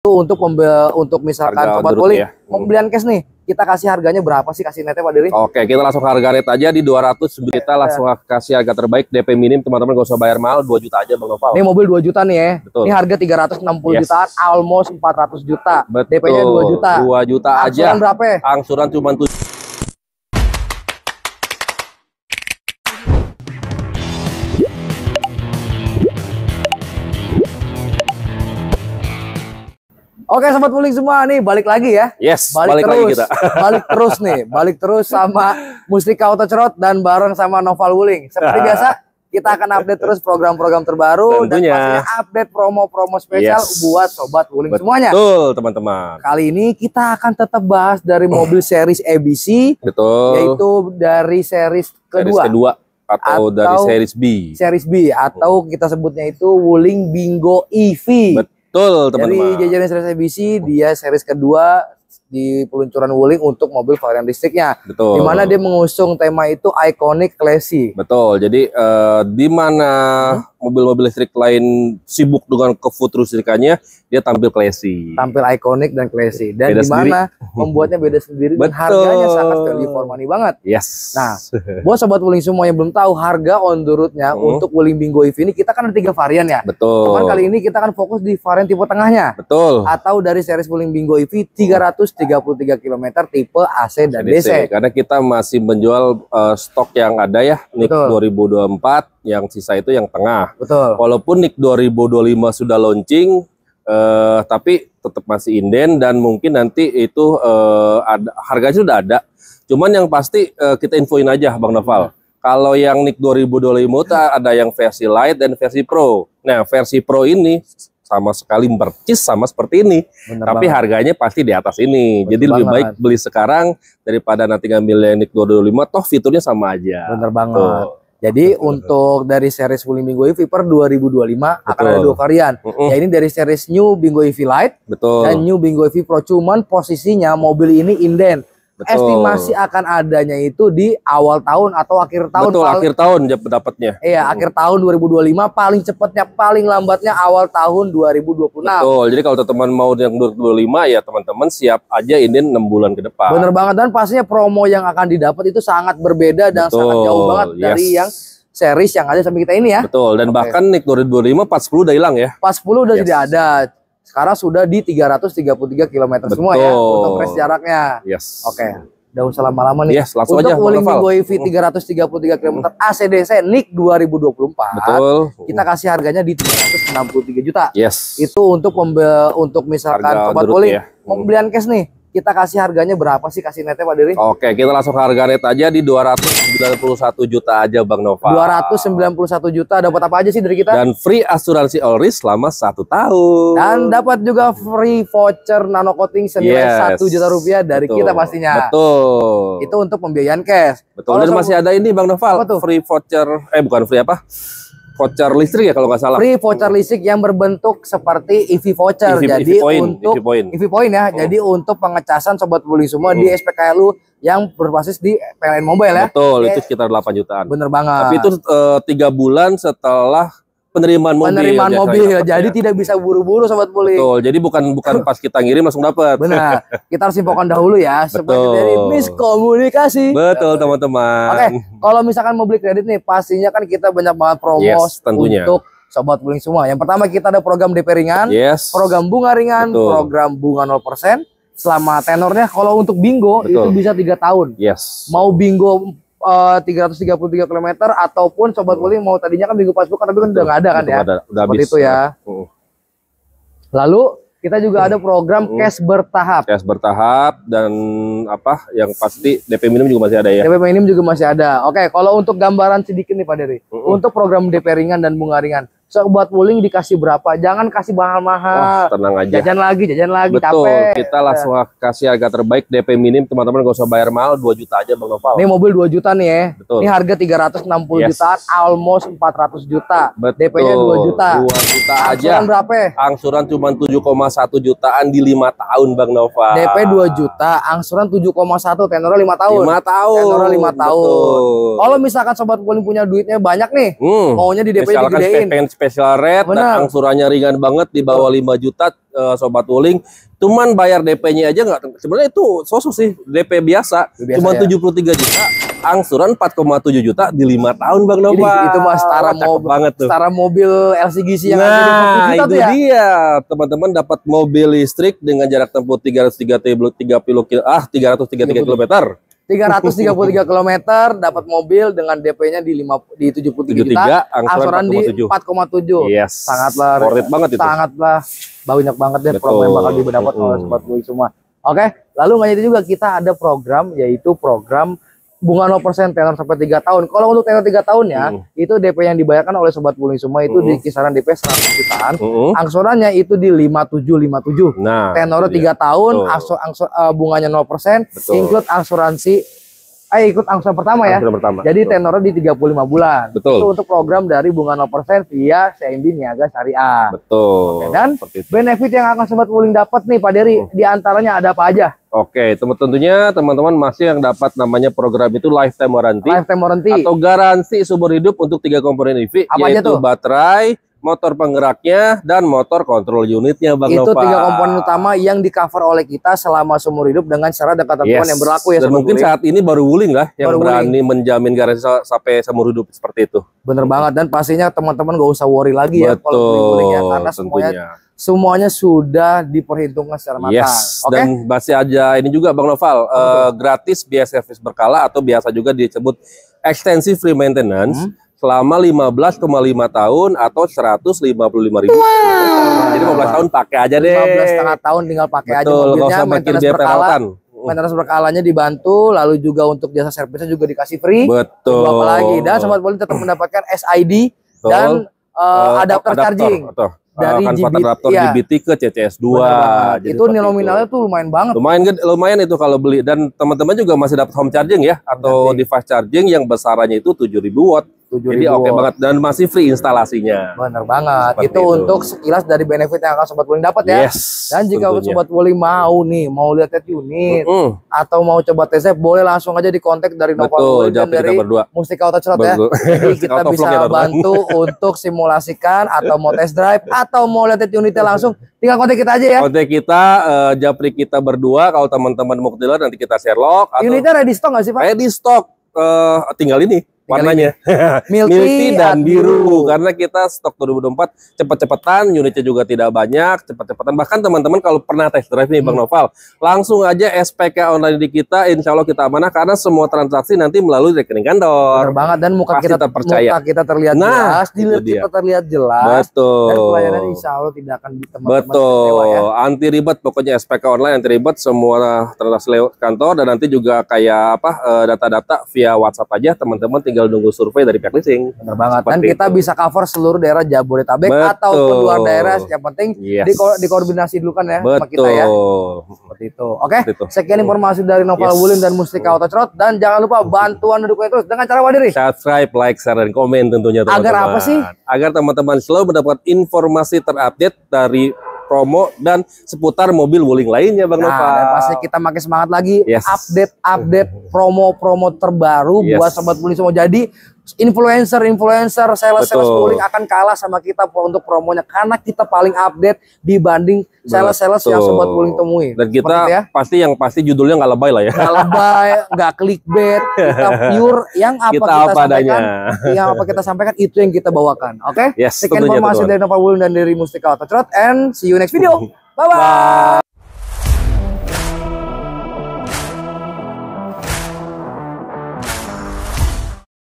Untuk misalkan Harga sobat on the road Wuling ya. pembelian cash nih, kita kasih harganya berapa sih, kasih netnya Pak Diri? Oke, kita langsung harga net aja di 200. Kita langsung kasih harga terbaik, DP minim teman-teman, gak usah bayar mahal, 2 juta aja Bang Noval. Ini mobil 2 juta nih ya. Betul. Ini harga 360 jutaan, almost 400 juta. Betul. DP-nya 2 juta. 2 juta aja. Angsuran berapa ya? Angsuran cuma 7. Oke sobat Wuling semua nih, balik lagi ya. Yes, balik terus, lagi kita. balik terus sama Mustika Auto Cerot dan bareng sama Noval Wuling. Seperti biasa, kita akan update terus program-program terbaru. Tentunya. Dan pastinya update promo-promo spesial buat sobat Wuling semuanya. Betul teman-teman. Kali ini kita akan tetap bahas dari mobil series ABC. Betul. Yaitu dari series kedua. Atau dari series B. Series B atau kita sebutnya itu Wuling Bingo EV. Betul teman-teman. Jadi jajaran series ABC dia series kedua di peluncuran Wuling untuk mobil varian listriknya. Betul. Dimana dia mengusung tema itu iconic classy. Betul. Jadi di mana mobil-mobil listrik lain sibuk dengan kefuturistikanya, dia tampil classy. Tampil iconic dan classy. Dan Beda dimana membuatnya beda sendiri dan harganya sangat value for money banget. Yes. Nah, buat sobat Wuling semua yang belum tahu harga on the road-nya untuk Wuling Bingo EV ini, kita kan ada 3 varian ya. Betul. Cuman kali ini kita akan fokus di varian tipe tengahnya. Betul. Atau dari series Wuling Bingo EV 333 km tipe AC dan DC. Karena kita masih menjual stok yang ada ya, NIK 2024, yang sisa itu yang tengah. Betul. Walaupun NIK 2025 sudah launching, tapi tetap masih inden dan mungkin nanti itu harganya sudah ada. Cuman yang pasti kita infoin aja Bang Noval. Kalau yang NIK 2025 ada yang versi light dan versi pro. Nah, versi pro ini sama sekali percis sama seperti ini. Tapi harganya pasti di atas ini. Jadi lebih baik beli sekarang daripada nanti ngambil yang NIK 2025, toh fiturnya sama aja. Bener banget. Jadi untuk dari series Wuling Bingo EV per 2025 akan ada 2 varian. Ya ini dari series New Bingo EV Lite dan New Bingo EV Pro. Cuman posisinya mobil ini inden. Estimasi akan adanya itu di awal tahun atau akhir tahun. Betul, akhir tahun dapatnya. Iya, akhir tahun 2025, paling cepatnya, paling lambatnya awal tahun 2026. Betul, jadi kalau teman-teman mau yang 2025 ya teman-teman siap aja ini 6 bulan ke depan. Bener banget, dan pastinya promo yang akan didapat itu sangat berbeda dan sangat jauh banget dari yang series yang ada sampai kita ini ya. Betul, dan bahkan NIK 2025 pas 10 udah hilang ya. Pas 10 udah tidak ada. Sekarang sudah di 333 km semua ya untuk range jaraknya. Oke, udah usah lama-lama nih. Langsung untuk aja Wuling Bingo EV 333 km ACDC NIK 2024. Kita kasih harganya di 363 juta. Itu untuk misalkan sobat Wuling pembelian cash nih, kita kasih harganya berapa sih, kasih netnya Pak Diri? Oke, kita langsung harga net aja di 291 juta aja Bang Noval. 291 juta, dapat apa aja sih dari kita? Dan free asuransi all risk selama 1 tahun. Dan dapat juga free voucher nano coating senilai 1 juta rupiah dari kita pastinya. Betul. Itu untuk pembiayaan cash. Betul. Dan masih ada ini Bang Noval, free voucher, bukan free apa? Voucher listrik ya kalau nggak salah. Free voucher listrik yang berbentuk seperti EV voucher. Jadi untuk EV point ya. Jadi untuk pengecasan sobat Wuling semua di SPKLU yang berbasis di PLN Mobile ya. Betul, itu sekitar 8 jutaan. Bener banget. Tapi itu 3 bulan setelah penerimaan mobil. Jadi tidak bisa buru-buru sobat Wuling. Betul. Jadi bukan pas kita ngirim langsung dapat. Benar. Kita harus infokan dahulu ya supaya dari miskomunikasi. Betul teman-teman. Oke, kalau misalkan mau beli kredit nih, pastinya kan kita banyak banget promo untuk sobat Wuling semua. Yang pertama kita ada program DP ringan, program bunga ringan, program bunga 0%. Selama tenornya kalau untuk bingo itu bisa 3 tahun. Mau bingo 333 km ataupun sobat Wuling mau tadinya kan bingo passbook tapi kan udah nggak ada kan ya. Udah seperti itu ya. Lalu kita juga ada program cash bertahap. Cash bertahap dan yang pasti DP minim juga masih ada ya. DP minim juga masih ada. Oke, kalau untuk gambaran sedikit nih Pak Dery. Untuk program DP ringan dan bunga ringan. Sobat Wuling dikasih berapa? Jangan kasih mahal-mahal. Tenang aja. Jajan lagi, betul, capek. kita langsung kasih harga terbaik DP minim teman-teman, gak usah bayar mahal, 2 juta aja Bang Noval. Ini mobil 2 juta nih ya. Betul. Ini harga 360 jutaan, almost 400 juta. DP-nya 2 juta. 2 juta aja. Angsuran berapa? Angsuran cuma 7,1 jutaan di 5 tahun Bang Noval. DP 2 juta, angsuran 7,1, tenornya 5 tahun. 5 tahun. Tenornya 5 tahun. Kalau misalkan sobat Wuling punya duitnya banyak nih, maunya di DP digedein. special rate, dan angsurannya ringan banget di bawah 5 juta Sobat Wuling. Cuman bayar DP-nya aja nggak, sebenarnya itu sosok sih DP biasa cuma 73 juta, angsuran 4,7 juta di 5 tahun Bang Nova. Itu mah setara banget tuh. Setara mobil LCGC yang ada di itu ya? Dia teman-teman dapat mobil listrik dengan jarak tempuh 333 km. 333 km dapat mobil dengan DP-nya di 73 juta, angsuran di 4,7. Yes. Sangatlah worth it banget itu. Sangatlah banyak banget deh promo yang bakal didapat oleh Sobat Wuling semua. Oke, lalu nggak itu juga kita ada program, yaitu program bunga 0% tenor sampai 3 tahun. Kalau untuk tenor 3 tahun ya, itu DP yang dibayarkan oleh Sobat Wuling semua itu di kisaran DP 100 jutaan. Angsurannya itu di 5757. Nah, tenor 3 tahun, bunganya 0%, include asuransi ikut angsuran pertama ya. Jadi tenornya di 35 bulan. Betul. Itu untuk program dari bunga 0% via CIMB Niaga Syariah. Betul. Oke, dan benefit yang akan Sobat Wuling dapat nih Pak Dery, di antaranya ada apa aja? Oke, tentunya teman-teman masih yang dapat namanya program itu lifetime warranty. Lifetime warranty. Atau garansi seumur hidup untuk 3 komponen EV, apa yaitu baterai, motor penggeraknya, dan motor kontrol unitnya Bang Nova. Itu 3 komponen utama yang di cover oleh kita selama seumur hidup dengan syarat dan ketentuan yang berlaku ya. Dan mungkin saat ini baru Wuling lah yang berani menjamin garansi sampai seumur hidup seperti itu. Bener banget, dan pastinya teman-teman gak usah worry lagi ya kalau Wuling ya, karena semuanya sudah diperhitungkan secara matang. Dan masih aja ini juga Bang Noval, gratis biaya servis berkala atau biasa juga disebut extensive free maintenance. Selama 15,5 tahun atau 155.000. Jadi 15 tahun pakai aja deh. 15,5 tahun tinggal pakai aja mobilnya. Maintenance berkalanya dibantu, lalu juga untuk jasa servisnya juga dikasih free. Betul. Apa lagi? Dan Sobat Wuling tetap mendapatkan SID dan adapter charging. Dari GBT ke CCS2. Itu nominalnya tuh lumayan banget. Lumayan itu kalau beli, dan teman-teman juga masih dapat home charging ya, atau device charging yang besarannya itu 7.000 watt. Jadi oke banget, dan masih free instalasinya. Bener banget. Itu untuk sekilas dari benefit yang akan Sobat Wuling dapat ya. Dan jika Sobat Wuling mau lihat unit atau mau coba tes drive, boleh langsung aja di kontak dari Nova Wuling dan dari Mustika Auto Cerot ya. Jadi kita bisa bantu untuk simulasikan atau mau tes drive atau mau lihat unitnya langsung, tinggal kontak kita aja ya. Kontak kita, japri kita berdua. Kalau teman-teman mau ke dealer nanti kita share log. Unitnya ready stock nggak sih Pak? Ready stock, tinggal ini warnanya milky dan biru, karena kita stok 2024 cepet-cepetan, unitnya juga tidak banyak, cepet-cepetan. Bahkan teman-teman kalau pernah test drive nih Bang Noval, langsung aja SPK online di kita, insya Allah kita amanah, karena semua transaksi nanti melalui rekening kantor. Benar banget, dan muka kita terlihat jelas, dealer kita terlihat jelas. Betul. Dan pelayanan insya Allah tidak akan teman-teman ya. Anti ribet, pokoknya SPK online anti ribet, semua transaksi lewat kantor, dan nanti juga kayak data-data via WhatsApp aja, teman-teman tinggal nunggu survei dari pihak leasing. Benar banget. Dan kita bisa cover seluruh daerah Jabodetabek ataupun luar daerah. Yang penting dikoordinasi dulu kan ya sama kita ya. Seperti itu. Oke. Sekian informasi dari Nova Wuling dan Mustika Auto Cerot, dan jangan lupa bantuan dukung terus dengan cara apa Diri? Subscribe, like, share, dan komen tentunya teman-teman. Agar apa sih? Agar teman-teman selalu mendapatkan informasi terupdate dari promo dan seputar mobil Wuling lainnya Bang Nova. Dan pasti kita makin semangat lagi update promo terbaru buat Sobat Wuling semua. Jadi influencer sales Wuling akan kalah sama kita untuk promonya, karena kita paling update dibanding sales yang Sobat Wuling temui. Dan kita pasti judulnya nggak lebay lah ya. Nggak lebay, nggak clickbait, kita pure yang apa kita sampaikan itu yang kita bawakan. Oke? Sekian informasi dari Nova Wuling dan dari Mustika Auto Cerot, and see you next video. Bye bye.